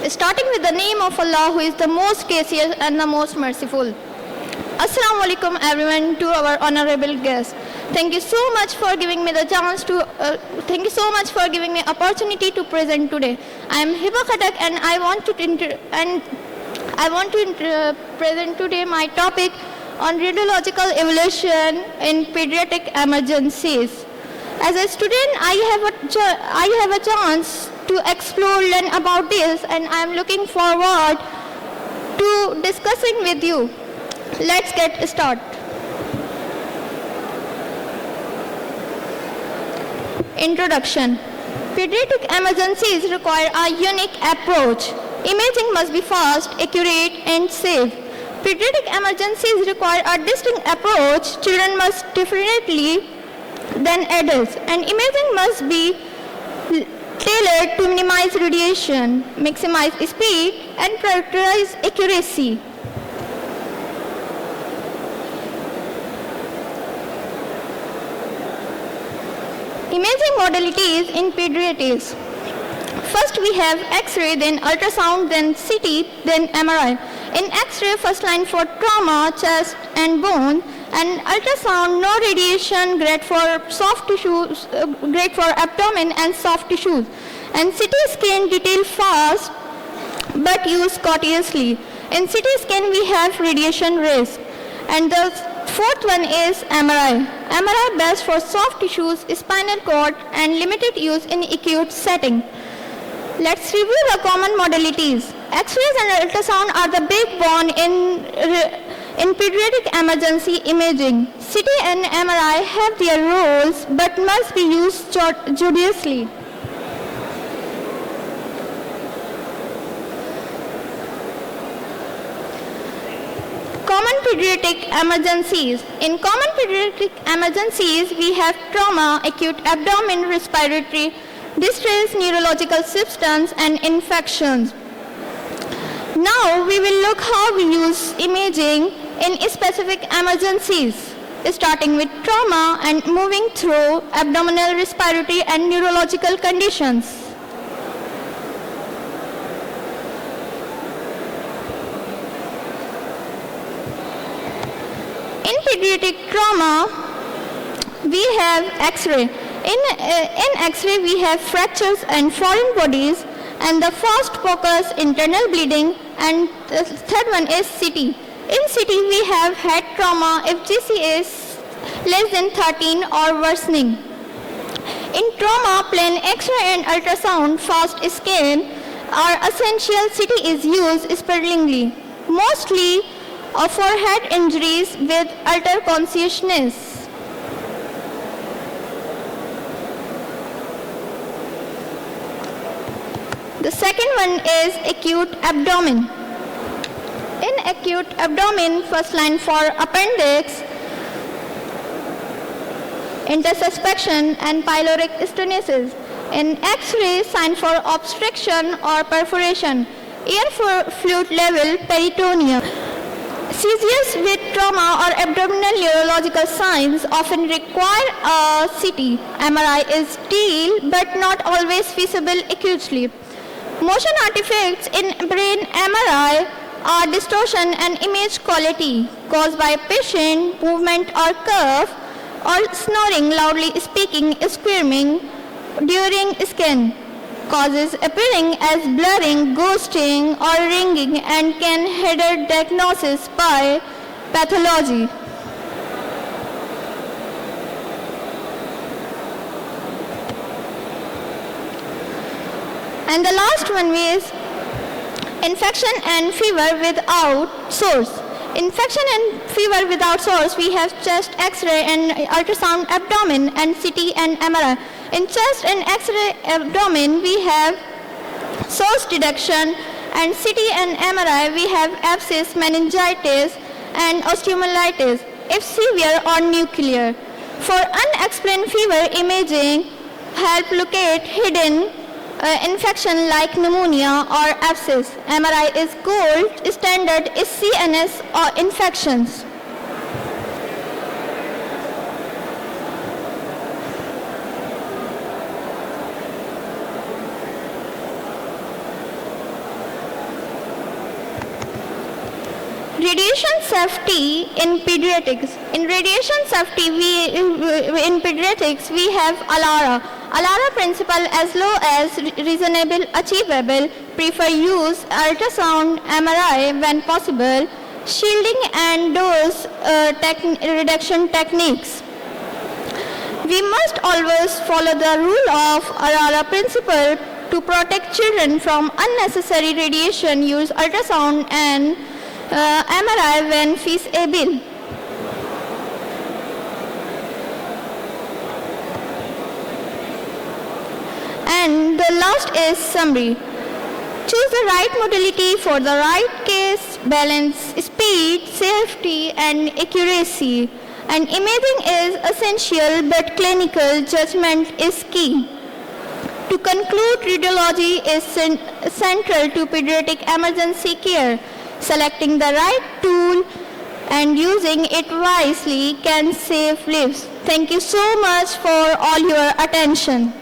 Starting with the name of Allah, who is the most gracious and the most merciful. Assalamu alaikum everyone, to our honorable guests. Thank you so much for giving me the chance to, thank you so much for giving me opportunity to present today. I am Heeba Khattak and I want to present today my topic on radiological evaluation in pediatric emergencies. As a student, I have a chance to explore, learn about this, and I am looking forward to discussing with you. Let's get started. Introduction. Pediatric emergencies require a unique approach. Imaging must be fast, accurate, and safe. Pediatric emergencies require a distinct approach. Children must differently than adults, and imaging must be tailored to minimize radiation, maximize speed, and prioritize accuracy. Imaging modalities in pediatrics. First we have X-ray, then ultrasound, then CT, then MRI. In X-ray, first line for trauma, chest and bone, and ultrasound, no radiation, great for soft tissues, great for abdomen and soft tissues. And CT scan, detail fast, but use cautiously. In CT scan, we have radiation risk. And the fourth one is MRI. MRI best for soft tissues, spinal cord, and limited use in acute setting. Let's review the common modalities. X-rays and ultrasound are the backbone in pediatric emergency imaging. CT and MRI have their roles but must be used judiciously. Common pediatric emergencies. In common pediatric emergencies, we have trauma, acute abdomen, respiratory distress, neurological symptoms, and infections. Now we will look how we use imaging in specific emergencies, starting with trauma and moving through abdominal, respiratory, and neurological conditions. In pediatric trauma, we have X-ray. In X-ray, we have fractures and foreign bodies, and the first focus internal bleeding, and the third one is CT. In CT, we have head trauma if GC is less than 13 or worsening. In trauma, plain X-ray and ultrasound fast scan are essential. CT is used sparingly, mostly for head injuries with altered consciousness. The second one is acute abdomen. In acute abdomen, first line for appendix, intersuspension, and pyloric stenosis. In X-ray, sign for obstruction or perforation, air fluid level, peritoneum. Seizures with trauma or abdominal neurological signs often require a CT. MRI is still but not always visible acutely. Motion artifacts in brain MRI are distortion and image quality caused by patient movement or cough or snoring, loudly speaking, screaming during scan. Causes appearing as blurring, ghosting, or ringing and can hinder diagnosis by pathology. And the last one is infection and fever without source. Infection and fever without source, we have chest X-ray and ultrasound abdomen and CT and MRI. In chest and X-ray abdomen, we have source detection, and CT and MRI, we have abscess, meningitis, and osteomyelitis, if severe or nuclear. For unexplained fever, imaging help locate hidden infection like pneumonia or abscess. MRI is gold standard is CNS or infections. radiation safety in pediatrics. In radiation safety, in pediatrics, we have ALARA. ALARA principle, as low as reasonable achievable, prefer use ultrasound MRI when possible, shielding and dose reduction techniques. We must always follow the rule of ALARA principle to protect children from unnecessary radiation. Use ultrasound and MRI when feasible. And the last is summary. Choose the right modality for the right case, balance speed, safety, and accuracy. And imaging is essential, but clinical judgment is key. To conclude, radiology is central to pediatric emergency care. Selecting the right tool and using it wisely can save lives. Thank you so much for all your attention.